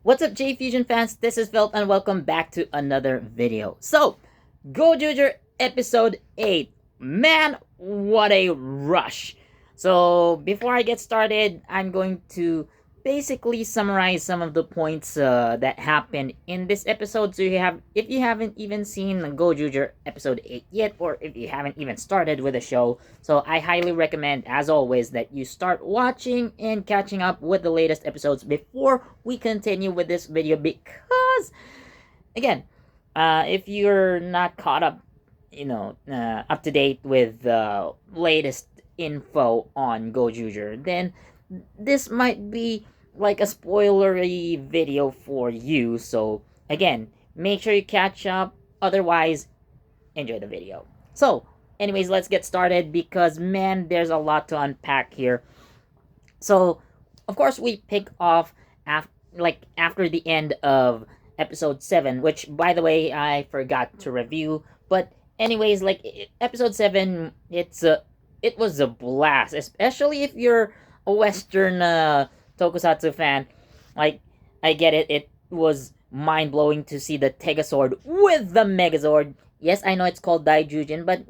What's up, JEFusion fans? This is Philip, and welcome back to another video. So, Gozyuger episode 8. Man, what a rush! So, before I get started, I'm going to basically summarize some of the points that happened in this episode. So, if you haven't even seen Gozyuger episode 8 yet, or if you haven't even started with the show, so I highly recommend, as always, that you start watching and catching up with the latest episodes before we continue with this video, because again, if you're not caught up, up to date with the latest info on Gojuger, then this might be like a spoilery video for you. So again, make sure you catch up. Otherwise, enjoy the video. So, anyways, let's get started because man, there's a lot to unpack here. So, of course, we pick off after the end of episode 7, which, by the way, I forgot to review. But anyways, episode 7, it was a blast, especially if you're a Western tokusatsu fan. Like, I get it. It was mind blowing to see the Tegazord with the Megazord. Yes, I know it's called Daijujin, but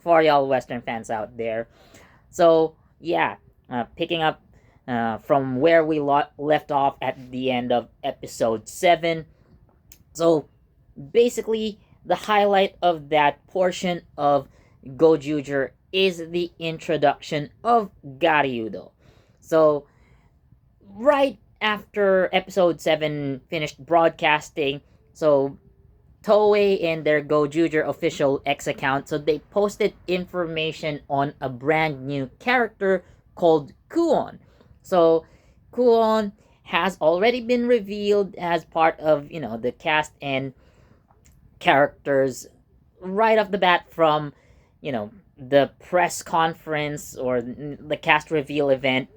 for y'all Western fans out there. So yeah, picking up from where we left off at the end of episode 7. So basically, the highlight of that portion of Gojuger is the introduction of Garyudo. So right after episode 7 finished broadcasting, so Toei and their Gojuger official X account, so they posted information on a brand new character called Kuon. So Kuon has already been revealed as part of, the cast and characters right off the bat from, the press conference or the cast reveal event.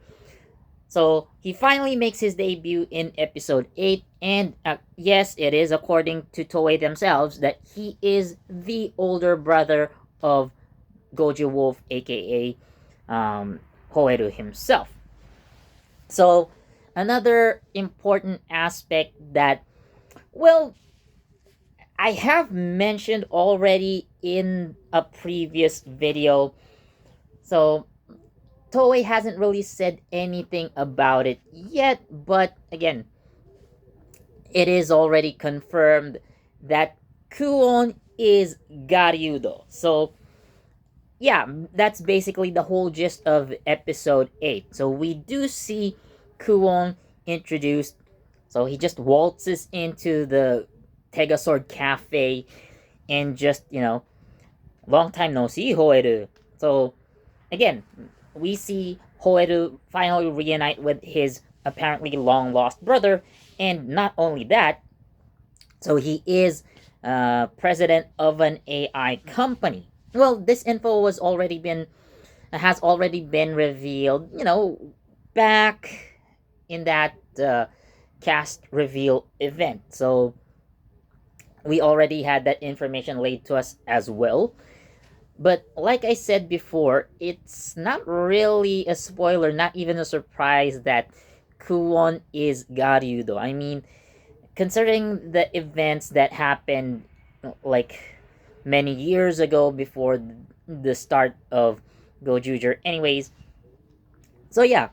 So he finally makes his debut in episode 8, and yes, it is according to Toei themselves that he is the older brother of Goji Wolf, aka Hoeru himself. So another important aspect that, well, I have mentioned already in a previous video. So Toei hasn't really said anything about it yet, but again, it is already confirmed that Kuon is Garyudo. So yeah, that's basically the whole gist of episode 8. So we do see Kuon introduced. So he just waltzes into the Tegazord Cafe and just, long time no see, Hoeru. So again, we see Hoeru finally reunite with his apparently long lost brother, and not only that, so he is president of an AI company. Well, this info has already been revealed, back in that cast reveal event. So we already had that information laid to us as well. But like I said before, it's not really a spoiler, not even a surprise that Kuon is Garyudo. I mean, considering the events that happened like many years ago before the start of Gojuger. Anyways, so yeah,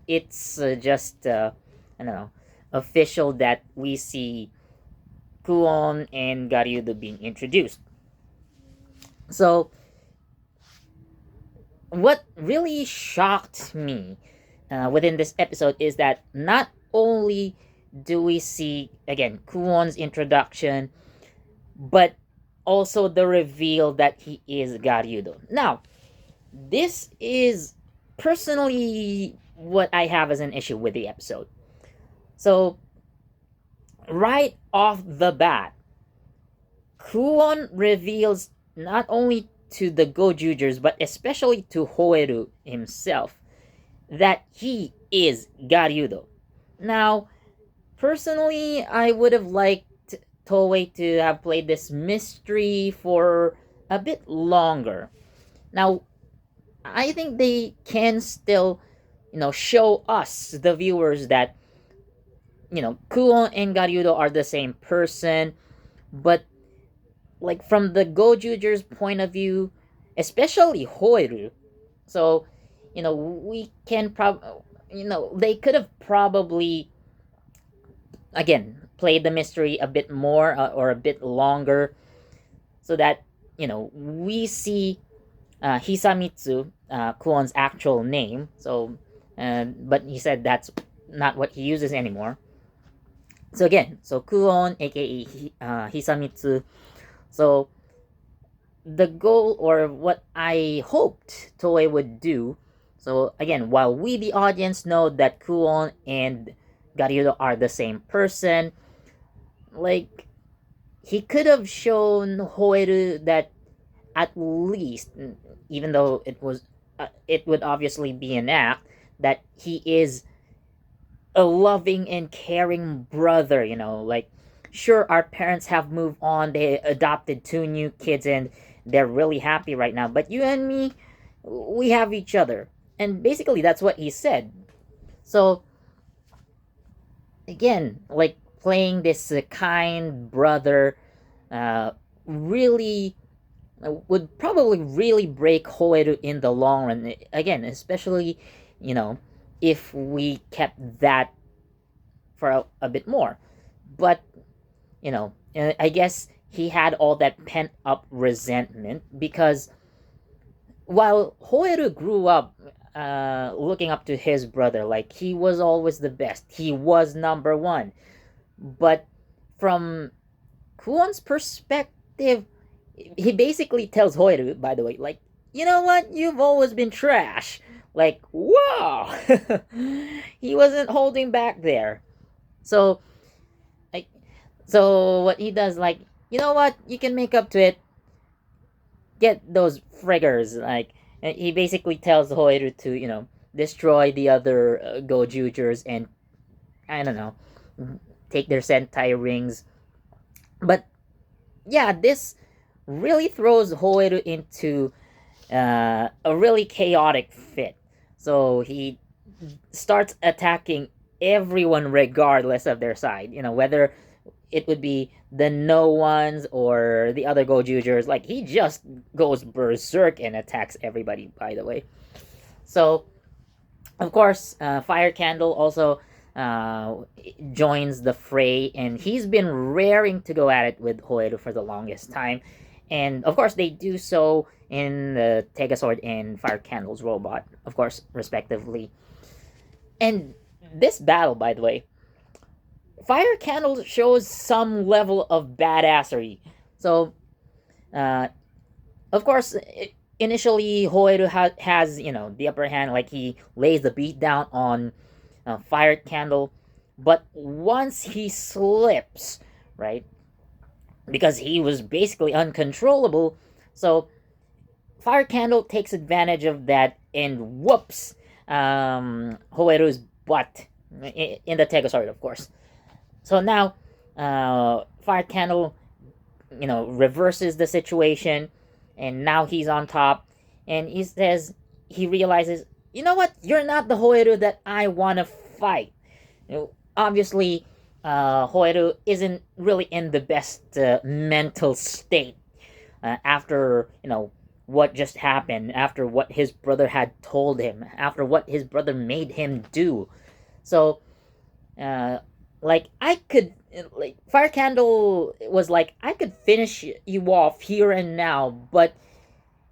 it's just I don't know, official that we see Kuon and Garyudo being introduced. So what really shocked me within this episode is that not only do we see again Kuon's introduction, but also the reveal that he is Garyudo. Now, this is personally what I have as an issue with the episode. So, right off the bat, Kuon reveals not only to the Gojugers, but especially to Hoeru himself, that he is Garyudo. Now, personally, I would have liked Toei to have played this mystery for a bit longer. Now, I think they can still, show us, the viewers, that Kuon and Garyudo are the same person, but like from the Gojuger's point of view, especially Hoeru. So, we can they could have probably again played the mystery a bit more, or a bit longer, so that we see Hisamitsu, Kuon's actual name. So, but he said that's not what he uses anymore. So again, so Kuon, aka Hisamitsu. So the goal, or what I hoped Toei would do. So again, while we the audience know that Kuon and Garyudo are the same person, like he could have shown Hoeru that at least, even though it would obviously be an act, that he is a loving and caring brother. Like, sure, our parents have moved on, they adopted two new kids, and they're really happy right now, but you and me, we have each other. And basically that's what he said. So again, like playing this kind brother, uh, really would probably really break Hoeru in the long run. Again, especially, you know, if we kept that for a bit more. But, I guess he had all that pent up resentment because while Hoeru grew up looking up to his brother, like he was always the best, he was number one. But from Kuon's perspective, he basically tells Hoeru, by the way, like, you know what? You've always been trash. Like, whoa! He wasn't holding back there. So, like, so what he does, like, you know what? You can make up to it. Get those friggers. Like, he basically tells Hoeru to, destroy the other Gojujers and, I don't know, take their Sentai rings. But, yeah, this really throws Hoeru into a really chaotic fit. So he starts attacking everyone regardless of their side. Whether it would be the no ones or the other Gojujers. Like, he just goes berserk and attacks everybody, by the way. So, of course, Fire Candle also joins the fray, and he's been raring to go at it with Hoeru for the longest time. And of course, they do so in the Tegasword and Fire Candle's robot, of course, respectively. And this battle, by the way, Fire Candle shows some level of badassery. So, uh, of course, initially Hoeru has the upper hand, like he lays the beat down on Fire Candle, but once he slips, right, because he was basically uncontrollable, so Fire Candle takes advantage of that and whoops Hoeru's butt in the Tegasword, of course. So now, Fire Candle, reverses the situation, and now he's on top, and he realizes, you know what, you're not the Hoeru that I want to fight. Obviously, Hoeru isn't really in the best mental state after, what just happened, after what his brother had told him, after what his brother made him do. So, like, Fire Candle was like, I could finish you off here and now, but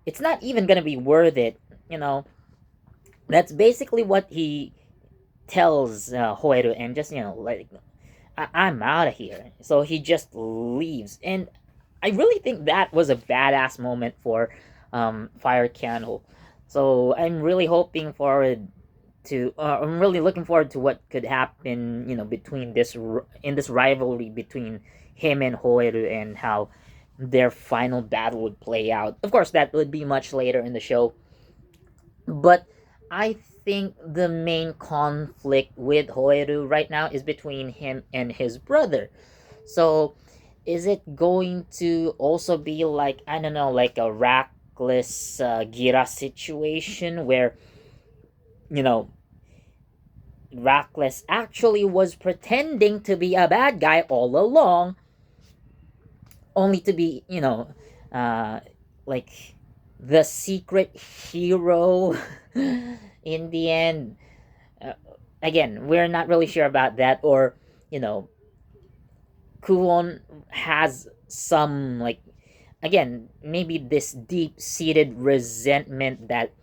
it's not even gonna be worth it. That's basically what he tells Hoeru, and just, like, I'm out of here. So he just leaves, and I really think that was a badass moment for Fire Candle. So I'm really hoping forward I'm really looking forward to what could happen, between this rivalry between him and Hoeru, and how their final battle would play out. Of course, that would be much later in the show, but I think the main conflict with Hoeru right now is between him and his brother. So, is it going to also be like, I don't know, like a Rackless Gira situation where, you know, Rackless actually was pretending to be a bad guy all along, only to be, uh, like the secret hero in the end. Uh, Again, we're not really sure about that, or, you know, Kuon has some, like, again, maybe this deep seated resentment that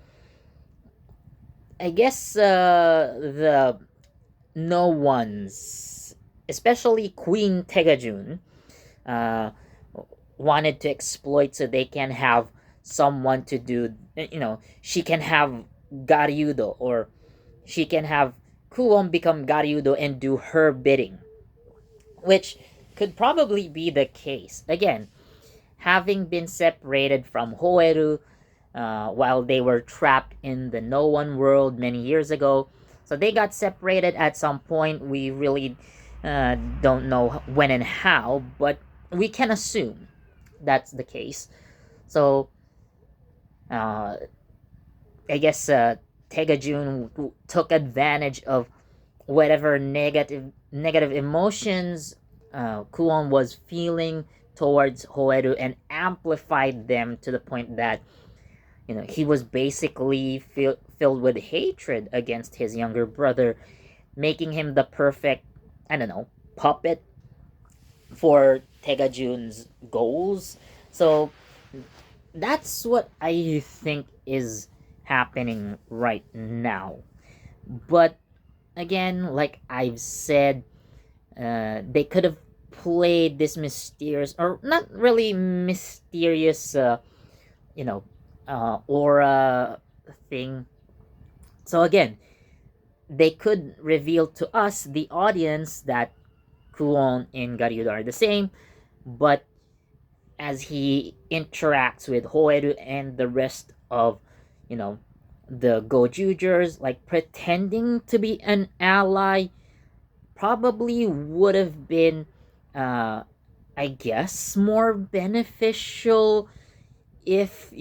I guess the no ones, especially Queen Tegajun, uh, wanted to exploit so they can have someone to do, she can have Garyudo, or she can have Kuon become Garyudo and do her bidding, which could probably be the case. Again, having been separated from Hoeru while they were trapped in the no one world many years ago. So they got separated at some point. We really don't know when and how, but we can assume that's the case. So uh, I guess Tegajun took advantage of whatever negative emotions Kuon was feeling towards Hoeru and amplified them to the point that he was basically filled with hatred against his younger brother, making him the perfect, I don't know, puppet for Tegajun's goals. So that's what I think is happening right now. But again, like I've said, they could have played this mysterious, or not really mysterious, you know, aura thing. So again, they could reveal to us, the audience, that Kuon and Garyudo are the same, but as he interacts with Hoeru and the rest of, you know, the Gojugers, like pretending to be an ally, probably would have been, uh, I guess, more beneficial if,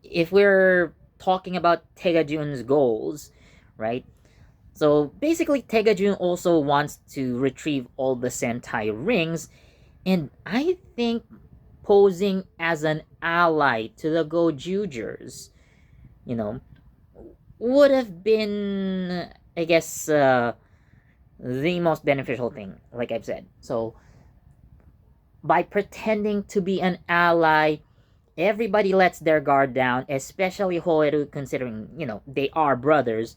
if we're talking about Tegajun's goals, right? So basically, Tegajun also wants to retrieve all the Sentai rings, and I think posing as an ally to the Gojugers, you know, would have been, I guess, the most beneficial thing, like I've said. So by pretending to be an ally, everybody lets their guard down, especially Hoeru, considering, they are brothers.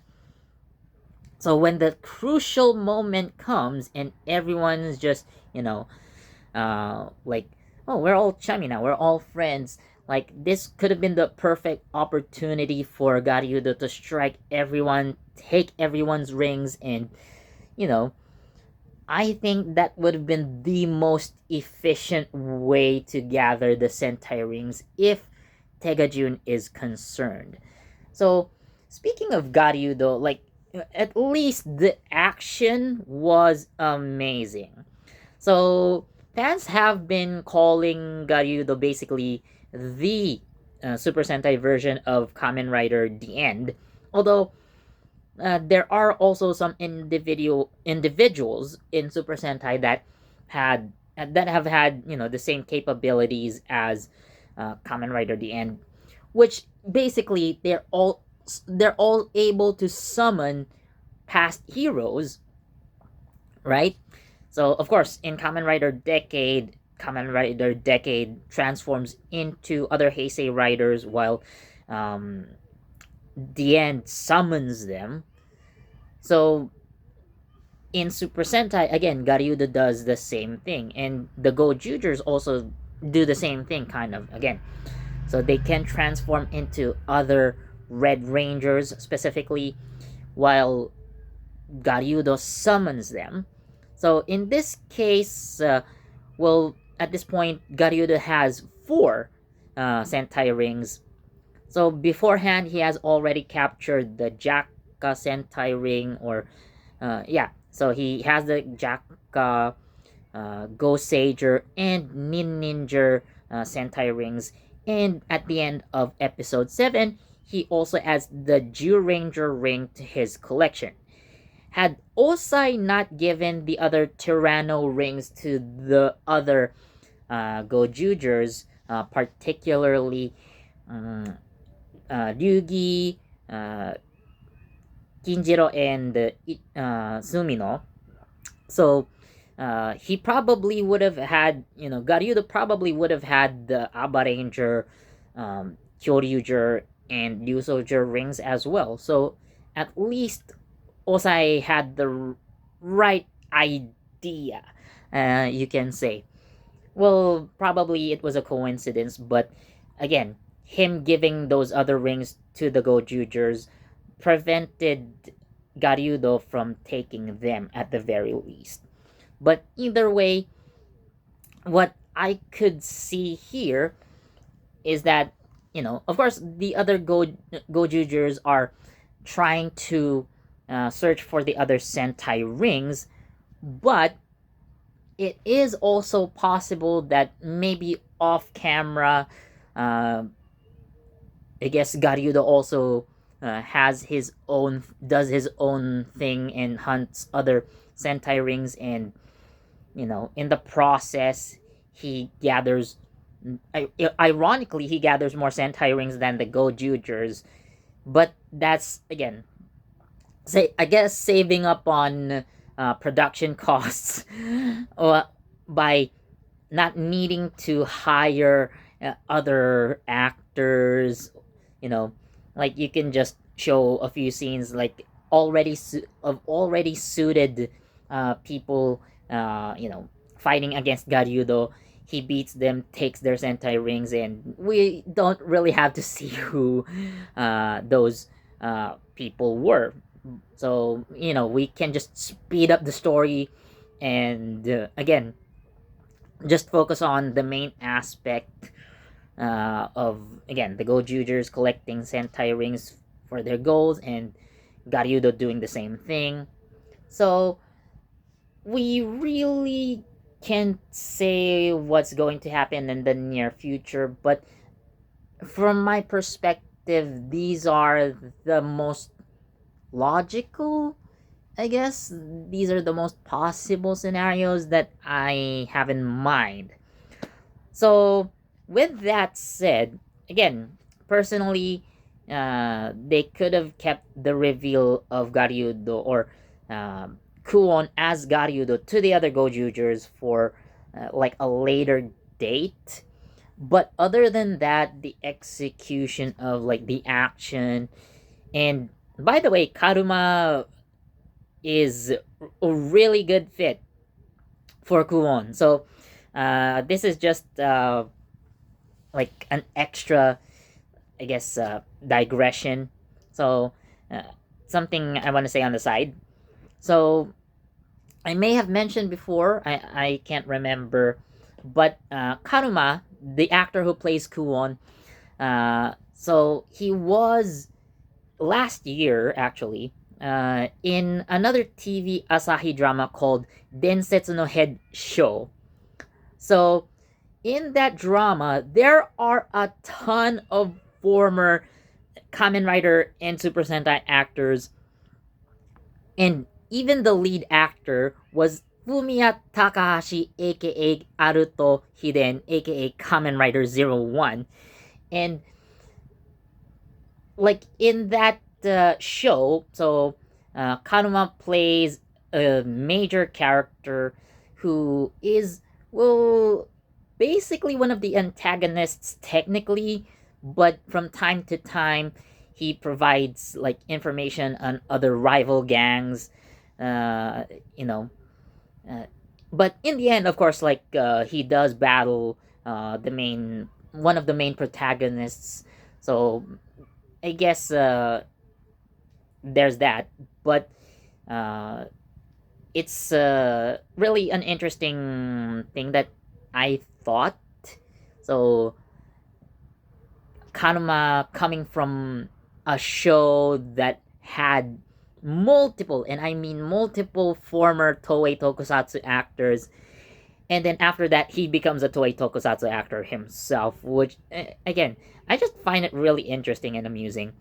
So when the crucial moment comes and everyone's just, like, oh, we're all chummy now, we're all friends. Like, this could have been the perfect opportunity for Garyudo to strike everyone, take everyone's rings, and, you know, I think that would have been the most efficient way to gather the Sentai rings if Tegajun is concerned. So, speaking of Garyudo, like, at least the action was amazing. So, fans have been calling Garyudo basically the Super Sentai version of Kamen Rider The End. Although, there are also some individuals in Super Sentai that have had, the same capabilities as Kamen Rider The End, which basically they're all able to summon past heroes, right? So of course, in Kamen Rider Decade transforms into other Heisei riders, while um, The End summons them. So in Super Sentai, again, Garyudo does the same thing, and the Gojugers also do the same thing, kind of, again. So they can transform into other Red Rangers, specifically, while Garyudo summons them. So in this case, well, at this point, Garyudo has 4 Sentai rings. So beforehand, he has already captured the Jaka Sentai ring, or yeah. So he has the Jaka, Gozyuger, and Ninja Sentai rings. And at the end of episode 7, he also adds the Zyuranger ring to his collection. Had Osai not given the other Tyranno rings to the other Gozyugers, particularly um, Ryugi, uh, Kinjiro, and Sumino, so he probably would have had, Garyudo probably would have had the Abaranger, Kyoryuger, and Ryusoger rings as well. So at least Osai had the right idea, you can say. Well, probably it was a coincidence, but again, him giving those other rings to the Gokyugers prevented Garyudo from taking them at the very least. But either way, what I could see here is that, of course, the other Gokyugers are trying to search for the other Sentai rings, but it is also possible that maybe off camera, uh, I guess Garyudo also has does his own thing and hunts other Sentai rings, and in the process, he gathers. Ironically, he gathers more Sentai rings than the Gokyugers, but that's again, I guess saving up on production costs by not needing to hire other actors. You know, like you can just show a few scenes like of already suited people. Fighting against Garyudo. He beats them, takes their Sentai rings, and we don't really have to see who those people were. So, we can just speed up the story and, again, just focus on the main aspect of, again, the Gokyugers collecting Sentai rings for their goals and Garyudo doing the same thing. So, we really can't say what's going to happen in the near future, but from my perspective, these are the most logical, I guess. These are the most possible scenarios that I have in mind. So, with that said, again, personally, they could have kept the reveal of Garyudo or Kuon as Garyudo to the other Gokyugers for like a later date. But other than that, the execution of like the action, and by the way, Karuma is a really good fit for Kuon. So this is just like an extra, I guess, digression. So something I want to say on the side. So I may have mentioned before, I can't remember, but Karuma, the actor who plays Kuon, so he was last year actually in another TV Asahi drama called Densetsu no Head Show. So in that drama, there are a ton of former Kamen Rider and Super Sentai actors, and even the lead actor was Fumiya Takahashi, aka Aruto Hiden, aka Kamen Rider 01. And like in that show, so Kanuma plays a major character who is, well, basically one of the antagonists technically, but from time to time he provides like information on other rival gangs, uh, you know. Uh, but in the end, of course, like he does battle the main one of the main protagonists. So I guess there's that. But uh, it's really an interesting thing that I thought. So Kanuma coming from a show that had multiple, and I mean multiple, former Toei Tokusatsu actors, and then after that he becomes a toei tokusatsu actor himself, which again, I just find it really interesting and amusing.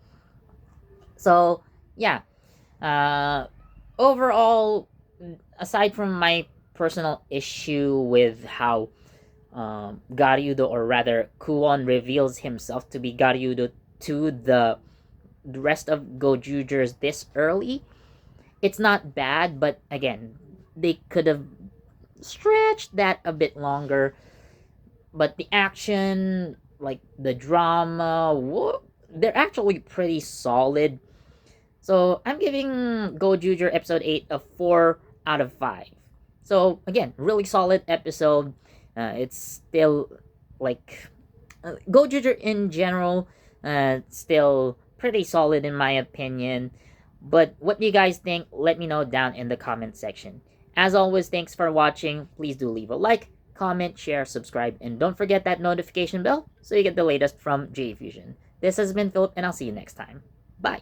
So yeah, overall, aside from my personal issue with how Garyudo, or rather Kuon, reveals himself to be Garyudo to the rest of Gozyugers this early, it's not bad, but again, they could have stretched that a bit longer. But the action, like the drama, they're actually pretty solid. So I'm giving Gojuger episode 8 a 4 out of 5. So again, really solid episode. It's still like Gojuger in general, still pretty solid in my opinion. But what do you guys think? Let me know down in the comment section. As always, thanks for watching. Please do leave a like, comment, share, subscribe, and don't forget that notification bell so you get the latest from JEFusion. This has been Philip, and I'll see you next time. Bye!